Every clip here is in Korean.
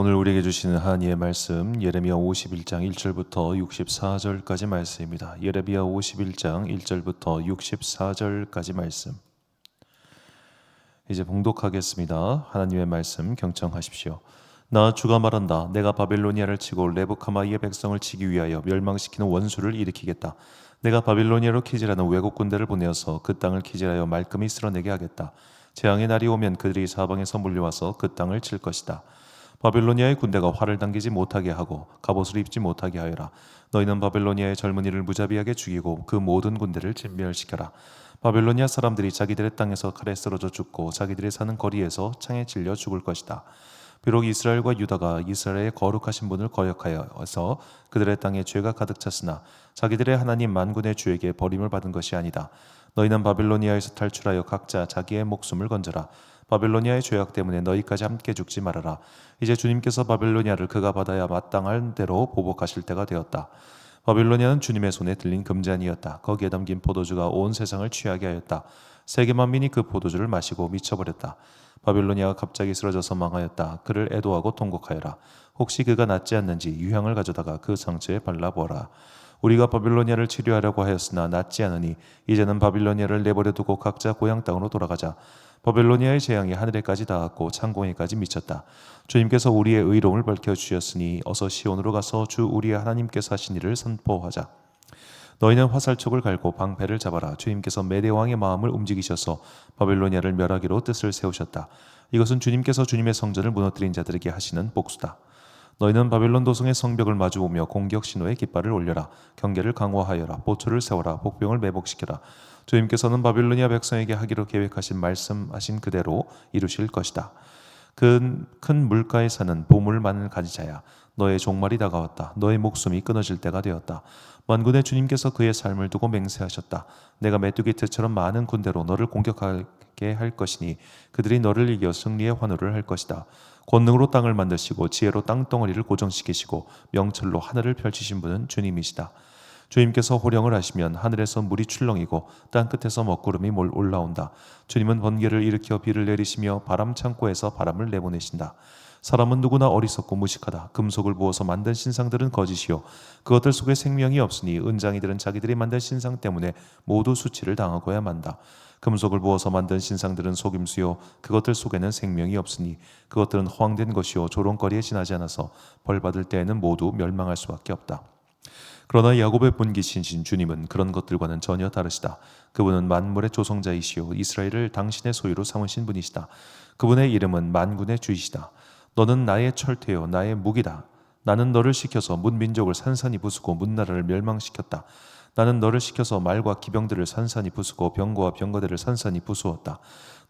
오늘 우리에게 주시는 하나님의 말씀 예레미야 51장 1절부터 64절까지 말씀입니다. 예레미야 51장 1절부터 64절까지 말씀. 이제 봉독하겠습니다. 하나님의 말씀 경청하십시오. 나 주가 말한다. 내가 바빌로니아를 치고 레브카마이의 백성을 치기 위하여 멸망시키는 원수를 일으키겠다. 내가 바빌로니아로 키질하는 외국 군대를 보내어서 그 땅을 키질하여 말끔히 쓸어내게 하겠다. 재앙의 날이 오면 그들이 사방에서 몰려와서 그 땅을 칠 것이다. 바빌로니아의 군대가 활을 당기지 못하게 하고 갑옷을 입지 못하게 하여라. 너희는 바빌로니아의 젊은이를 무자비하게 죽이고 그 모든 군대를 진멸시켜라. 바빌로니아 사람들이 자기들의 땅에서 칼에 쓰러져 죽고 자기들이 사는 거리에서 창에 찔려 죽을 것이다. 비록 이스라엘과 유다가 이스라엘의 거룩하신 분을 거역하여서 그들의 땅에 죄가 가득 찼으나 자기들의 하나님 만군의 주에게 버림을 받은 것이 아니다. 너희는 바빌로니아에서 탈출하여 각자 자기의 목숨을 건져라. 바빌로니아의 죄악 때문에 너희까지 함께 죽지 말아라. 이제 주님께서 바빌로니아를 그가 받아야 마땅한 대로 보복하실 때가 되었다. 바빌로니아는 주님의 손에 들린 금잔이었다. 거기에 담긴 포도주가 온 세상을 취하게 하였다. 세계 만민이 그 포도주를 마시고 미쳐버렸다. 바빌로니아가 갑자기 쓰러져서 망하였다. 그를 애도하고 통곡하여라. 혹시 그가 낫지 않는지 유향을 가져다가 그 상처에 발라보아라. 우리가 바빌로니아를 치료하려고 하였으나 낫지 않으니 이제는 바빌로니아를 내버려 두고 각자 고향 땅으로 돌아가자. 바빌로니아의 재앙이 하늘에까지 닿았고 창공에까지 미쳤다. 주님께서 우리의 의로움을 밝혀주셨으니 어서 시온으로 가서 주 우리의 하나님께서 하신 일을 선포하자. 너희는 화살촉을 갈고 방패를 잡아라. 주님께서 메대 왕의 마음을 움직이셔서 바빌로니아를 멸하기로 뜻을 세우셨다. 이것은 주님께서 주님의 성전을 무너뜨린 자들에게 하시는 복수다. 너희는 바빌론 도성의 성벽을 마주보며 공격 신호의 깃발을 올려라. 경계를 강화하여라. 보초를 세워라. 복병을 매복시켜라. 주님께서는 바빌로니아 백성에게 하기로 계획하신 말씀하신 그대로 이루실 것이다. 큰 물가에 사는 보물만을 가진 자야. 너의 종말이 다가왔다. 너의 목숨이 끊어질 때가 되었다. 만군의 주님께서 그의 삶을 두고 맹세하셨다. 내가 메뚜기 떼처럼 많은 군대로 너를 공격하게 할 것이니 그들이 너를 이겨 승리의 환호를 할 것이다. 권능으로 땅을 만드시고 지혜로 땅덩어리를 고정시키시고 명철로 하늘을 펼치신 분은 주님이시다. 주님께서 호령을 하시면 하늘에서 물이 출렁이고 땅끝에서 먹구름이 올라온다. 주님은 번개를 일으켜 비를 내리시며 바람 창고에서 바람을 내보내신다. 사람은 누구나 어리석고 무식하다. 금속을 부어서 만든 신상들은 거짓이요 그것들 속에 생명이 없으니 은장이들은 자기들이 만든 신상 때문에 모두 수치를 당하고야 만다. 금속을 부어서 만든 신상들은 속임수요 그것들 속에는 생명이 없으니 그것들은 허황된 것이요 조롱거리에 지나지 않아서 벌받을 때에는 모두 멸망할 수밖에 없다. 그러나 야곱의 본기신 주님은 그런 것들과는 전혀 다르시다. 그분은 만물의 조성자이시요 이스라엘을 당신의 소유로 삼으신 분이시다. 그분의 이름은 만군의 주이시다. 너는 나의 철퇴요 나의 무기다. 나는 너를 시켜서 문민족을 산산이 부수고 문나라를 멸망시켰다. 나는 너를 시켜서 말과 기병들을 산산이 부수고 병거와 병거들을 산산이 부수었다.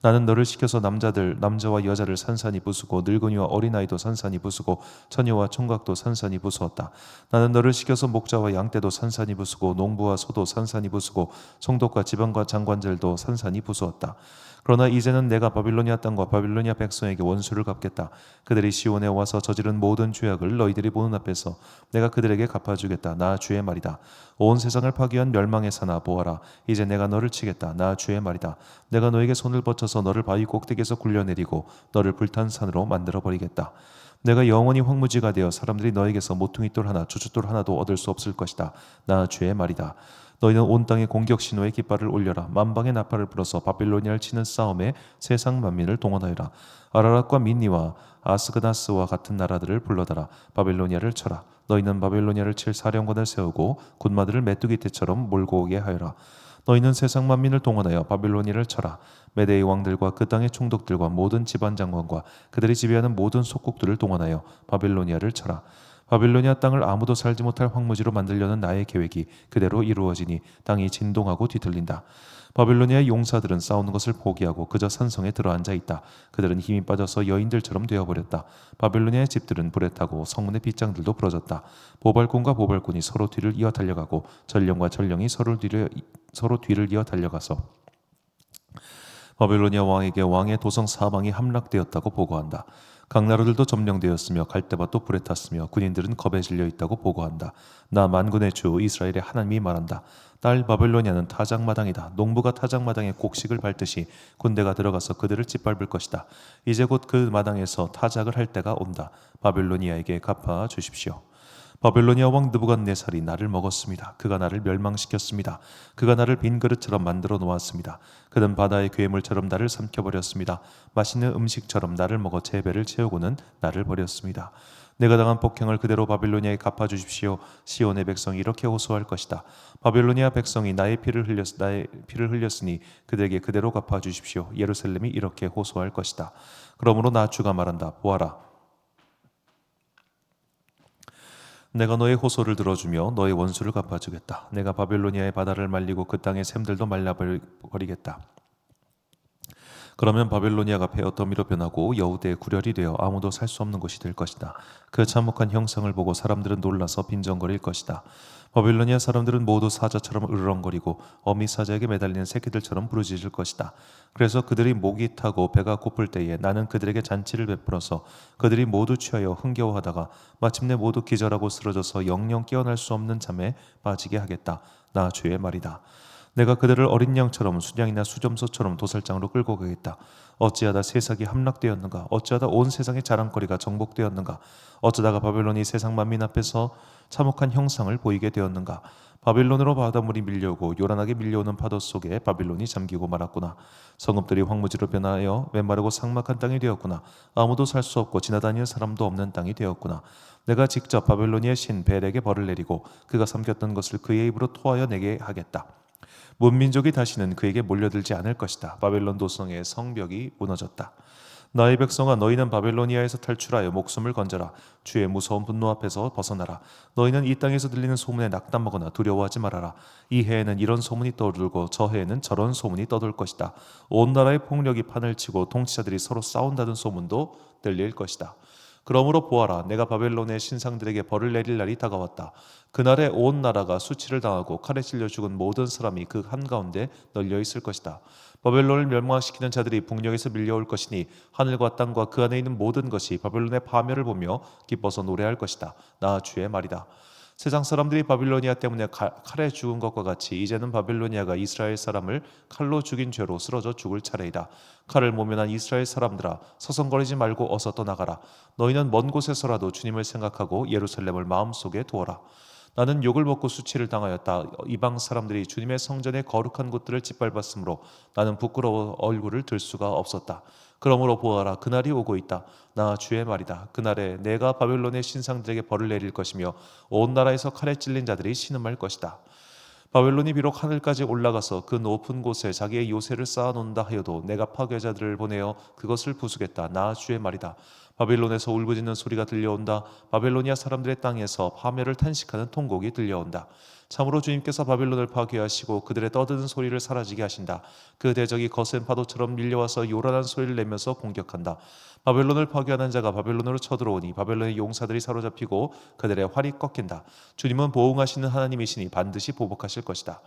나는 너를 시켜서 남자와 여자를 산산이 부수고 늙은이와 어린아이도 산산이 부수고 처녀와 총각도 산산이 부수었다. 나는 너를 시켜서 목자와 양떼도 산산이 부수고 농부와 소도 산산이 부수고 총독과 지방과 장관들도 산산이 부수었다. 그러나 이제는 내가 바빌로니아 땅과 바빌로니아 백성에게 원수를 갚겠다. 그들이 시온에 와서 저지른 모든 죄악을 너희들이 보는 앞에서 내가 그들에게 갚아주겠다. 나 주의 말이다. 온 세상을 파괴한 멸망의 산아 보아라. 이제 내가 너를 치겠다. 나 주의 말이다. 내가 너에게 손을 뻗쳐서 너를 바위 꼭대기에서 굴려내리고 너를 불탄 산으로 만들어버리겠다. 내가 영원히 황무지가 되어 사람들이 너에게서 모퉁이돌 하나 주춧돌 하나도 얻을 수 없을 것이다. 나 주의 말이다. 너희는 온 땅에 공격 신호의 깃발을 올려라. 만방의 나팔을 불어서 바빌로니아를 치는 싸움에 세상 만민을 동원하여라. 아라랏과 민니와 아스그나스와 같은 나라들을 불러다라. 바빌로니아를 쳐라. 너희는 바빌로니아를 칠 사령관을 세우고 군마들을 메뚜기 떼처럼 몰고 오게 하여라. 너희는 세상 만민을 동원하여 바빌로니아를 쳐라. 메대의 왕들과 그 땅의 총독들과 모든 집안 장관과 그들이 지배하는 모든 속국들을 동원하여 바빌로니아를 쳐라. 바빌로니아 땅을 아무도 살지 못할 황무지로 만들려는 나의 계획이 그대로 이루어지니 땅이 진동하고 뒤틀린다. 바빌로니아의 용사들은 싸우는 것을 포기하고 그저 산성에 들어앉아 있다. 그들은 힘이 빠져서 여인들처럼 되어버렸다. 바빌로니아의 집들은 불에 타고 성문의 빗장들도 부러졌다. 보발꾼과 보발꾼이 서로 뒤를 이어 달려가고 전령과 전령이 서로 뒤를 이어 달려가서 바빌로니아 왕에게 왕의 도성 사방이 함락되었다고 보고한다. 각 나라들도 점령되었으며 갈대밭도 불에 탔으며 군인들은 겁에 질려 있다고 보고한다. 나 만군의 주 이스라엘의 하나님이 말한다. 딸 바벨로니아는 타작마당이다. 농부가 타작마당에 곡식을 밟듯이 군대가 들어가서 그들을 짓밟을 것이다. 이제 곧 그 마당에서 타작을 할 때가 온다. 바벨로니아에게 갚아 주십시오. 바벨로니아 왕 느부갓네살이 나를 먹었습니다. 그가 나를 멸망시켰습니다. 그가 나를 빈 그릇처럼 만들어 놓았습니다. 그는 바다의 괴물처럼 나를 삼켜버렸습니다. 맛있는 음식처럼 나를 먹어 제 배를 채우고는 나를 버렸습니다. 내가 당한 폭행을 그대로 바빌로니아에 갚아주십시오. 시온의 백성이 이렇게 호소할 것이다. 바빌로니아 백성이 나의 피를 흘렸으니 그들에게 그대로 갚아주십시오. 예루살렘이 이렇게 호소할 것이다. 그러므로 나 주가 말한다. 보아라. 내가 너의 호소를 들어주며 너의 원수를 갚아주겠다. 내가 바빌로니아의 바다를 말리고 그 땅의 샘들도 말라버리겠다. 그러면 바빌로니아가 폐허 더미로 변하고 여우대의 구렬이 되어 아무도 살 수 없는 곳이 될 것이다. 그 참혹한 형상을 보고 사람들은 놀라서 빈정거릴 것이다. 바빌로니아 사람들은 모두 사자처럼 으르렁거리고 어미 사자에게 매달리는 새끼들처럼 부르짖을 것이다. 그래서 그들이 목이 타고 배가 고플 때에 나는 그들에게 잔치를 베풀어서 그들이 모두 취하여 흥겨워하다가 마침내 모두 기절하고 쓰러져서 영영 깨어날 수 없는 잠에 빠지게 하겠다. 나 주의 말이다. 내가 그들을 어린 양처럼 순양이나 수점소처럼 도살장으로 끌고 가겠다. 어찌하다 세상이 함락되었는가? 어찌하다 온 세상의 자랑거리가 정복되었는가? 어쩌다가 바벨론이 세상 만민 앞에서 참혹한 형상을 보이게 되었는가? 바빌론으로 바닷물이 밀려오고 요란하게 밀려오는 파도 속에 바빌론이 잠기고 말았구나. 성읍들이 황무지로 변하여 메마르고 삭막한 땅이 되었구나. 아무도 살 수 없고 지나다니는 사람도 없는 땅이 되었구나. 내가 직접 바빌로니아의 신 벨에게 벌을 내리고 그가 삼켰던 것을 그의 입으로 토하여 내게 하겠다. 문민족이 다시는 그에게 몰려들지 않을 것이다. 바벨론 도성의 성벽이 무너졌다. 나의 백성아, 너희는 바벨로니아에서 탈출하여 목숨을 건져라. 주의 무서운 분노 앞에서 벗어나라. 너희는 이 땅에서 들리는 소문에 낙담하거나 두려워하지 말아라. 이 해에는 이런 소문이 떠들고 저 해에는 저런 소문이 떠돌 것이다. 온 나라의 폭력이 판을 치고 통치자들이 서로 싸운다는 소문도 들릴 것이다. 그러므로 보아라, 내가 바벨론의 신상들에게 벌을 내릴 날이 다가왔다. 그날에 온 나라가 수치를 당하고 칼에 찔려 죽은 모든 사람이 그 한가운데 널려 있을 것이다. 바벨론을 멸망시키는 자들이 북녘에서 밀려올 것이니 하늘과 땅과 그 안에 있는 모든 것이 바벨론의 파멸을 보며 기뻐서 노래할 것이다. 나 주의 말이다. 세상 사람들이 바빌로니아 때문에 칼에 죽은 것과 같이 이제는 바빌로니아가 이스라엘 사람을 칼로 죽인 죄로 쓰러져 죽을 차례이다. 칼을 모면한 이스라엘 사람들아, 서성거리지 말고 어서 떠나가라. 너희는 먼 곳에서라도 주님을 생각하고 예루살렘을 마음속에 두어라. 나는 욕을 먹고 수치를 당하였다. 이방 사람들이 주님의 성전의 거룩한 곳들을 짓밟았으므로 나는 부끄러워 얼굴을 들 수가 없었다. 그러므로 보아라, 그날이 오고 있다. 나 주의 말이다. 그날에 내가 바벨론의 신상들에게 벌을 내릴 것이며 온 나라에서 칼에 찔린 자들이 신음할 것이다. 바벨론이 비록 하늘까지 올라가서 그 높은 곳에 자기의 요새를 쌓아놓는다 하여도 내가 파괴자들을 보내어 그것을 부수겠다. 나 주의 말이다. 바벨론에서 울부짖는 소리가 들려온다. 바벨로니아 사람들의 땅에서 파멸을 탄식하는 통곡이 들려온다. 참으로 주님께서 바벨론을 파괴하시고 그들의 떠드는 소리를 사라지게 하신다. 그 대적이 거센 파도처럼 밀려와서 요란한 소리를 내면서 공격한다. 바벨론을 파괴하는 자가 바벨론으로 쳐들어오니 바벨론의 용사들이 사로잡히고 그들의 활이 꺾인다. 주님은 보응하시는 하나님이시니 반드시 보복하실 것이다.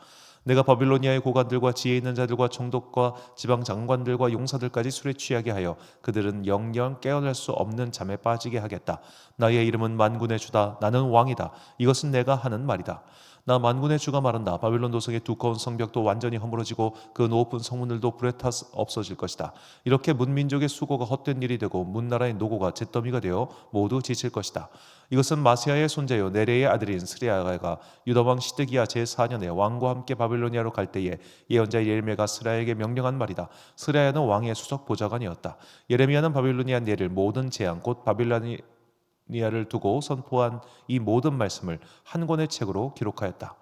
내가 바빌로니아의 고관들과 지혜 있는 자들과 총독과 지방 장관들과 용사들까지 술에 취하게 하여 그들은 영영 깨어날 수 없는 잠에 빠지게 하겠다. 나의 이름은 만군의 주다. 나는 왕이다. 이것은 내가 하는 말이다. 나 만군의 주가 말한다. 바빌론 도성의 두꺼운 성벽도 완전히 허물어지고 그 높은 성문들도 불에 타 없어질 것이다. 이렇게 문민족의 수고가 헛된 일이 되고 문나라의 노고가 잿더미가 되어 모두 지칠 것이다. 이것은 마세아의 손자요 네레의 아들인 스레야가 유다왕 시드기야 제4년에 왕과 함께 바빌로니아로 갈 때에 예언자 예레미야가 스레야에게 명령한 말이다. 스레야는 왕의 수석 보좌관이었다. 예레미야는 바빌로니아 내릴 모든 재앙 곧 바빌로니아를 두고 선포한 이 모든 말씀을 한 권의 책으로 기록하였다.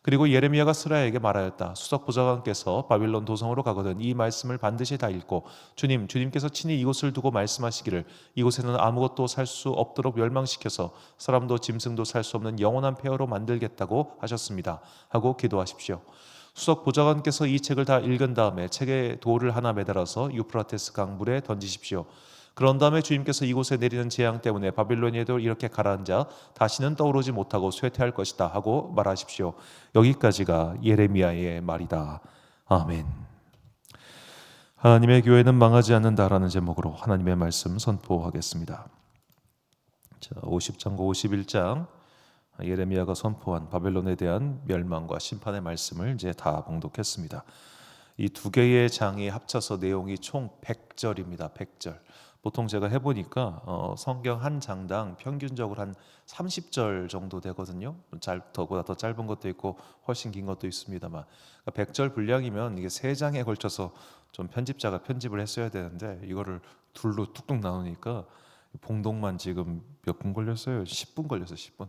그리고 예레미야가 스라야에게 말하였다. 수석 보좌관께서 바빌론 도성으로 가거든 이 말씀을 반드시 다 읽고 주님께서 친히 이곳을 두고 말씀하시기를 이곳에는 아무것도 살 수 없도록 멸망시켜서 사람도 짐승도 살 수 없는 영원한 폐허로 만들겠다고 하셨습니다. 하고 기도하십시오. 수석 보좌관께서 이 책을 다 읽은 다음에 책에 돌을 하나 매달아서 유프라테스 강물에 던지십시오. 그런 다음에 주님께서 이곳에 내리는 재앙 때문에 바빌로니아도 이렇게 가라앉아 다시는 떠오르지 못하고 쇠퇴할 것이다 하고 말하십시오. 여기까지가 예레미야의 말이다. 아멘. 하나님의 교회는 망하지 않는다라는 제목으로 하나님의 말씀 선포하겠습니다. 자, 50장과 51장 예레미야가 선포한 바벨론에 대한 멸망과 심판의 말씀을 이제 다 봉독했습니다. 이 두 개의 장이 합쳐서 내용이 총 100절입니다. 100절. 보통 제가 해보니까 성경 한 장당 평균적으로 한 30절 정도 되거든요. 더보다 더 짧은 것도 있고 훨씬 긴 것도 있습니다만, 그러니까 100절 분량이면 이게 세 장에 걸쳐서 좀 편집자가 편집을 했어야 되는데 이거를 둘로 뚝뚝 나누니까 봉독만 지금 몇 분 걸렸어요? 10분 걸렸어요. 10분.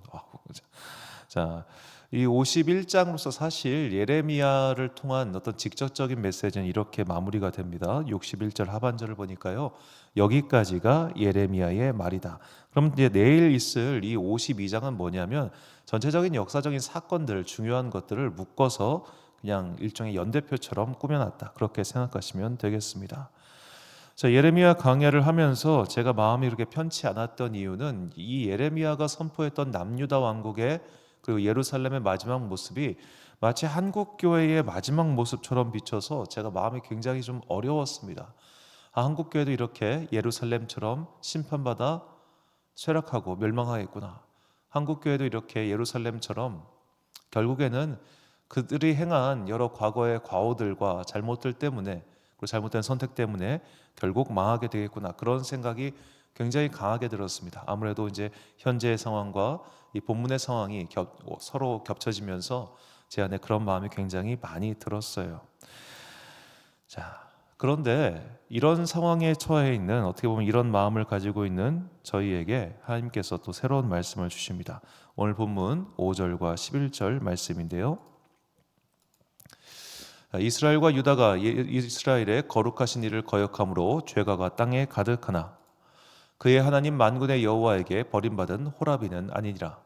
자, 이 51장으로서 사실 예레미야를 통한 어떤 직접적인 메시지는 이렇게 마무리가 됩니다. 61절 하반절을 보니까요, 여기까지가 예레미야의 말이다. 그럼 이제 내일 있을 이 52장은 뭐냐면 전체적인 역사적인 사건들, 중요한 것들을 묶어서 그냥 일종의 연대표처럼 꾸며놨다, 그렇게 생각하시면 되겠습니다. 자, 예레미야 강야를 하면서 제가 마음이 이렇게 편치 않았던 이유는 이 예레미야가 선포했던 남유다 왕국의 그리고 예루살렘의 마지막 모습이 마치 한국 교회의 마지막 모습처럼 비춰서 제가 마음이 굉장히 좀 어려웠습니다. 한국 교회도 이렇게 예루살렘처럼 심판받아 쇠락하고 멸망하겠구나. 한국 교회도 이렇게 예루살렘처럼 결국에는 그들이 행한 여러 과거의 과오들과 잘못들 때문에, 그리고 잘못된 선택 때문에 결국 망하게 되겠구나, 그런 생각이 굉장히 강하게 들었습니다. 아무래도 이제 현재의 상황과 이 본문의 상황이 서로 겹쳐지면서 제 안에 그런 마음이 굉장히 많이 들었어요. 자, 그런데 이런 상황에 처해 있는, 어떻게 보면 이런 마음을 가지고 있는 저희에게 하나님께서 또 새로운 말씀을 주십니다. 오늘 본문 5절과 11절 말씀인데요, 이스라엘과 유다가 이스라엘의 거룩하신 이를 거역함으로 죄가가 땅에 가득하나 그의 하나님 만군의 여호와에게 버림받은 호라비는 아니니라.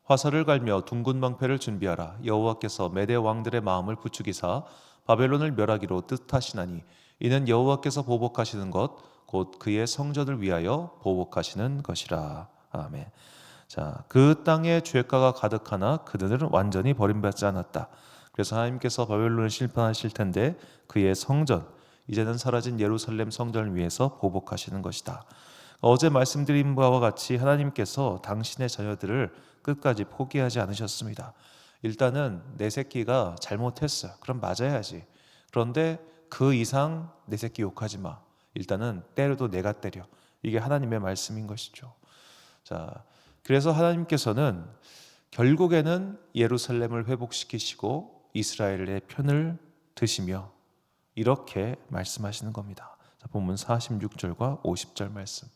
화살을 갈며 둥근 방패를 준비하라. 여호와께서 메대 왕들의 마음을 부추기사 바벨론을 멸하기로 뜻하시나니 이는 여호와께서 보복하시는 것 곧 그의 성전을 위하여 보복하시는 것이라. 아멘. 자, 그 땅에 죄가가 가득하나 그들은 완전히 버림받지 않았다. 그래서 하나님께서 바벨론을 심판하실 텐데 그의 성전, 이제는 사라진 예루살렘 성전을 위해서 보복하시는 것이다. 어제 말씀드린 바와 같이 하나님께서 당신의 자녀들을 끝까지 포기하지 않으셨습니다. 일단은 내 새끼가 잘못했어요. 그럼 맞아야지. 그런데 그 이상 내 새끼 욕하지 마. 일단은 때려도 내가 때려. 이게 하나님의 말씀인 것이죠. 자, 그래서 하나님께서는 결국에는 예루살렘을 회복시키시고 이스라엘의 편을 드시며 이렇게 말씀하시는 겁니다. 자, 본문 46절과 50절 말씀.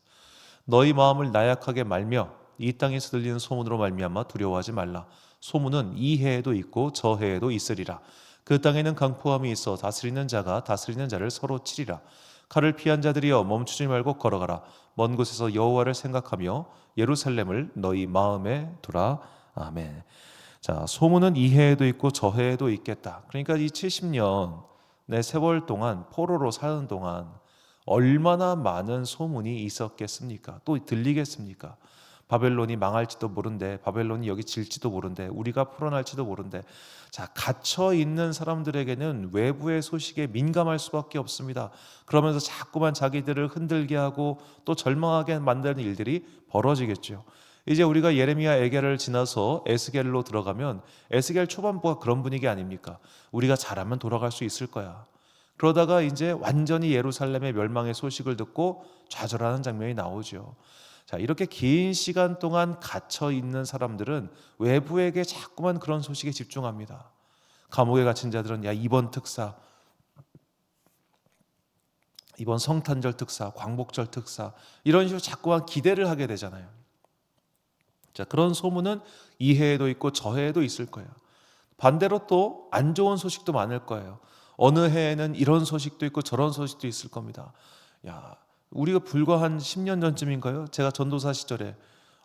너희 마음을 나약하게 말며 이 땅에서 들리는 소문으로 말미암아 두려워하지 말라. 소문은 이 해에도 있고 저 해에도 있으리라. 그 땅에는 강포함이 있어 다스리는 자가 다스리는 자를 서로 치리라. 칼을 피한 자들이여 멈추지 말고 걸어가라. 먼 곳에서 여호와를 생각하며 예루살렘을 너희 마음에 두라. 아멘. 자, 소문은 이 해에도 있고 저 해에도 있겠다. 그러니까 이 70년 내 세월 동안, 포로로 사는 동안 얼마나 많은 소문이 있었겠습니까? 또 들리겠습니까? 바벨론이 망할지도 모른대, 바벨론이 여기 질지도 모른대, 우리가 풀어날지도 모른대. 자, 갇혀 있는 사람들에게는 외부의 소식에 민감할 수밖에 없습니다. 그러면서 자꾸만 자기들을 흔들게 하고 또 절망하게 만드는 일들이 벌어지겠죠. 이제 우리가 예레미야 에겔을 지나서 에스겔로 들어가면 에스겔 초반부가 그런 분위기 아닙니까? 우리가 잘하면 돌아갈 수 있을 거야. 그러다가 이제 완전히 예루살렘의 멸망의 소식을 듣고 좌절하는 장면이 나오죠. 자, 이렇게 긴 시간 동안 갇혀 있는 사람들은 외부에게 자꾸만 그런 소식에 집중합니다. 감옥에 갇힌 자들은 야, 이번 특사, 이번 성탄절 특사, 광복절 특사, 이런 식으로 자꾸만 기대를 하게 되잖아요. 자, 그런 소문은 이 해에도 있고 저 해에도 있을 거예요. 반대로 또 안 좋은 소식도 많을 거예요. 어느 해에는 이런 소식도 있고 저런 소식도 있을 겁니다. 야, 우리가 불과 한 10년 전쯤인가요? 제가 전도사 시절에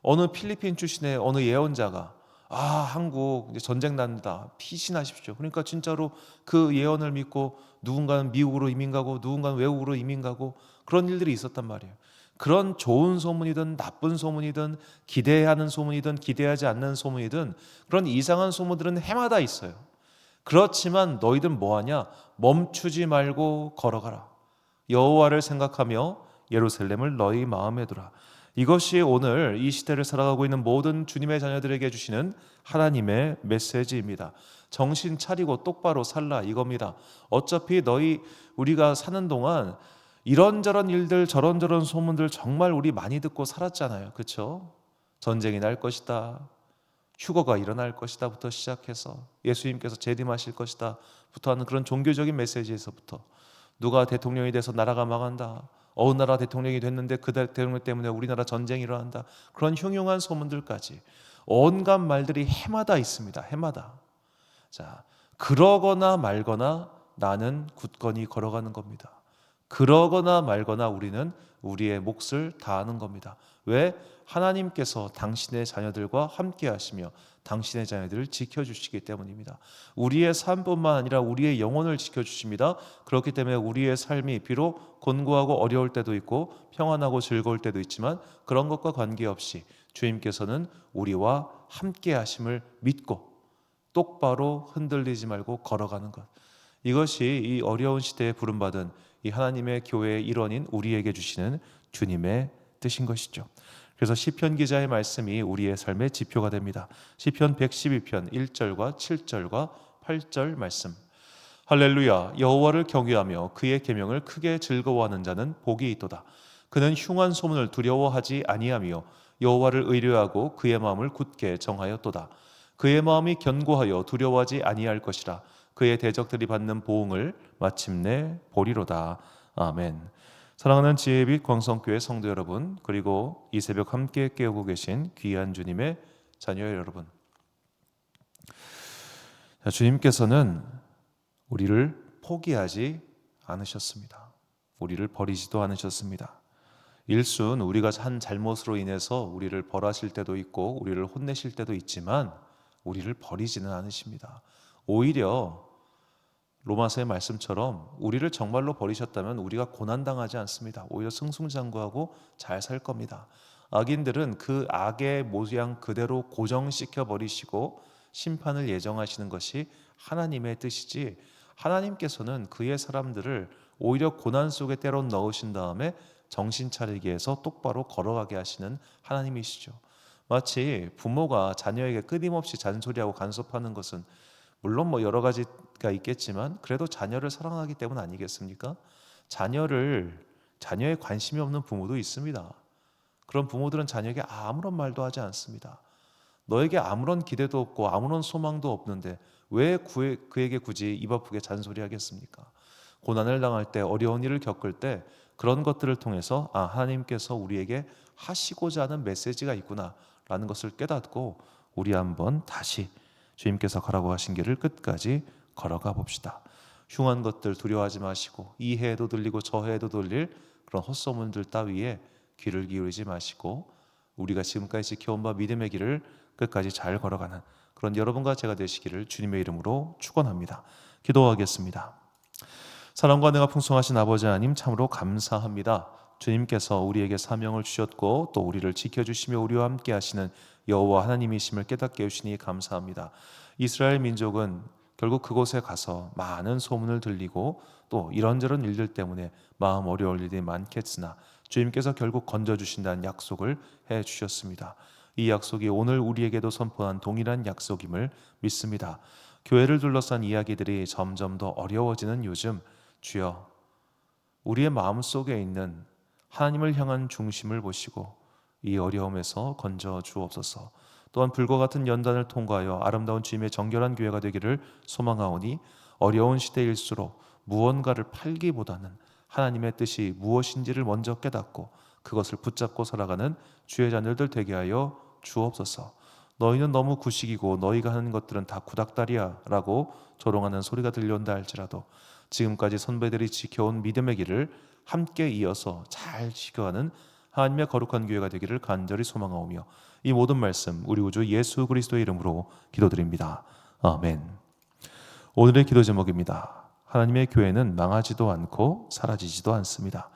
어느 필리핀 출신의 어느 예언자가 한국 이제 전쟁 난다, 피신하십시오. 그러니까 진짜로 그 예언을 믿고 누군가는 미국으로 이민 가고 누군가는 외국으로 이민 가고 그런 일들이 있었단 말이에요. 그런 좋은 소문이든 나쁜 소문이든 기대하는 소문이든 기대하지 않는 소문이든 그런 이상한 소문들은 해마다 있어요. 그렇지만 너희들 뭐하냐? 멈추지 말고 걸어가라. 여호와를 생각하며 예루살렘을 너희 마음에 두라. 이것이 오늘 이 시대를 살아가고 있는 모든 주님의 자녀들에게 주시는 하나님의 메시지입니다. 정신 차리고 똑바로 살라 이겁니다. 어차피 우리가 사는 동안 이런저런 일들 저런저런 소문들 정말 우리 많이 듣고 살았잖아요. 그렇죠? 전쟁이 날 것이다, 휴거가 일어날 것이다부터 시작해서 예수님께서 재림하실 것이다부터 하는 그런 종교적인 메시지에서부터 누가 대통령이 돼서 나라가 망한다, 어느 나라 대통령이 됐는데 그 대통령 때문에 우리나라 전쟁이 일어난다, 그런 흉흉한 소문들까지 온갖 말들이 해마다 있습니다. 해마다. 자, 그러거나 말거나 나는 굳건히 걸어가는 겁니다. 그러거나 말거나 우리는 우리의 몫을 다하는 겁니다. 왜? 하나님께서 당신의 자녀들과 함께 하시며 당신의 자녀들을 지켜주시기 때문입니다. 우리의 삶뿐만 아니라 우리의 영혼을 지켜주십니다. 그렇기 때문에 우리의 삶이 비록 곤고하고 어려울 때도 있고 평안하고 즐거울 때도 있지만 그런 것과 관계없이 주님께서는 우리와 함께 하심을 믿고 똑바로 흔들리지 말고 걸어가는 것, 이것이 이 어려운 시대에 부름받은 이 하나님의 교회의 일원인 우리에게 주시는 주님의 뜻인 것이죠. 그래서 시편 기자의 말씀이 우리의 삶의 지표가 됩니다. 시편 112편 1절과 7절과 8절 말씀. 할렐루야, 여호와를 경외하며 그의 계명을 크게 즐거워하는 자는 복이 있도다. 그는 흉한 소문을 두려워하지 아니하며 여호와를 의뢰하고 그의 마음을 굳게 정하였도다. 그의 마음이 견고하여 두려워하지 아니할 것이라. 그의 대적들이 받는 보응을 마침내 보리로다. 아멘. 사랑하는 지혜빛 광성교회 성도 여러분, 그리고 이 새벽 함께 깨우고 계신 귀한 주님의 자녀 여러분, 주님께서는 우리를 포기하지 않으셨습니다. 우리를 버리지도 않으셨습니다. 일순 우리가 한 잘못으로 인해서 우리를 벌하실 때도 있고 우리를 혼내실 때도 있지만 우리를 버리지는 않으십니다. 오히려 로마서의 말씀처럼 우리를 정말로 버리셨다면 우리가 고난당하지 않습니다. 오히려 승승장구하고 잘 살 겁니다. 악인들은 그 악의 모양 그대로 고정시켜 버리시고 심판을 예정하시는 것이 하나님의 뜻이지, 하나님께서는 그의 사람들을 오히려 고난 속에 때론 넣으신 다음에 정신 차리게 해서 똑바로 걸어가게 하시는 하나님이시죠. 마치 부모가 자녀에게 끊임없이 잔소리하고 간섭하는 것은 물론 여러 가지가 있겠지만 그래도 자녀를 사랑하기 때문 아니겠습니까? 자녀에 관심이 없는 부모도 있습니다. 그런 부모들은 자녀에게 아무런 말도 하지 않습니다. 너에게 아무런 기대도 없고 아무런 소망도 없는데 왜 그에게 굳이 입 아프게 잔소리하겠습니까? 고난을 당할 때, 어려운 일을 겪을 때 그런 것들을 통해서 하나님께서 우리에게 하시고자 하는 메시지가 있구나 라는 것을 깨닫고 우리 한번 다시 주님께서 가라고 하신 길을 끝까지 걸어가 봅시다. 흉한 것들 두려워하지 마시고 이 해에도 들리고 저 해에도 들릴 그런 헛소문들 따위에 귀를 기울이지 마시고 우리가 지금까지 지켜온 바 믿음의 길을 끝까지 잘 걸어가는 그런 여러분과 제가 되시기를 주님의 이름으로 축원합니다. 기도하겠습니다. 사랑과 은혜가 풍성하신 아버지 하나님, 참으로 감사합니다. 주님께서 우리에게 사명을 주셨고 또 우리를 지켜주시며 우리와 함께 하시는 여호와 하나님이심을 깨닫게 해주시니 감사합니다. 이스라엘 민족은 결국 그곳에 가서 많은 소문을 들리고 또 이런저런 일들 때문에 마음 어려울 일이 많겠으나 주님께서 결국 건져주신다는 약속을 해주셨습니다. 이 약속이 오늘 우리에게도 선포한 동일한 약속임을 믿습니다. 교회를 둘러싼 이야기들이 점점 더 어려워지는 요즘, 주여 우리의 마음속에 있는 하나님을 향한 중심을 보시고 이 어려움에서 건져 주옵소서. 또한 불과 같은 연단을 통과하여 아름다운 주님의 정결한 교회가 되기를 소망하오니 어려운 시대일수록 무언가를 팔기보다는 하나님의 뜻이 무엇인지를 먼저 깨닫고 그것을 붙잡고 살아가는 주의 자녀들 되게 하여 주옵소서. 너희는 너무 구식이고 너희가 하는 것들은 다 구닥다리야 라고 조롱하는 소리가 들려온다 할지라도 지금까지 선배들이 지켜온 믿음의 길을 함께 이어서 잘 지켜가는 하나님의 거룩한 교회가 되기를 간절히 소망하오며 이 모든 말씀 우리 구주 예수 그리스도의 이름으로 기도드립니다. 아멘. 오늘의 기도 제목입니다. 하나님의 교회는 망하지도 않고 사라지지도 않습니다.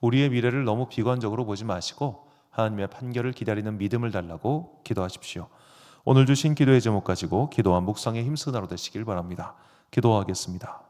우리의 미래를 너무 비관적으로 보지 마시고 하나님의 판결을 기다리는 믿음을 달라고 기도하십시오. 오늘 주신 기도의 제목 가지고 기도와 묵상의 힘쓰는 하루 되시길 바랍니다. 기도하겠습니다.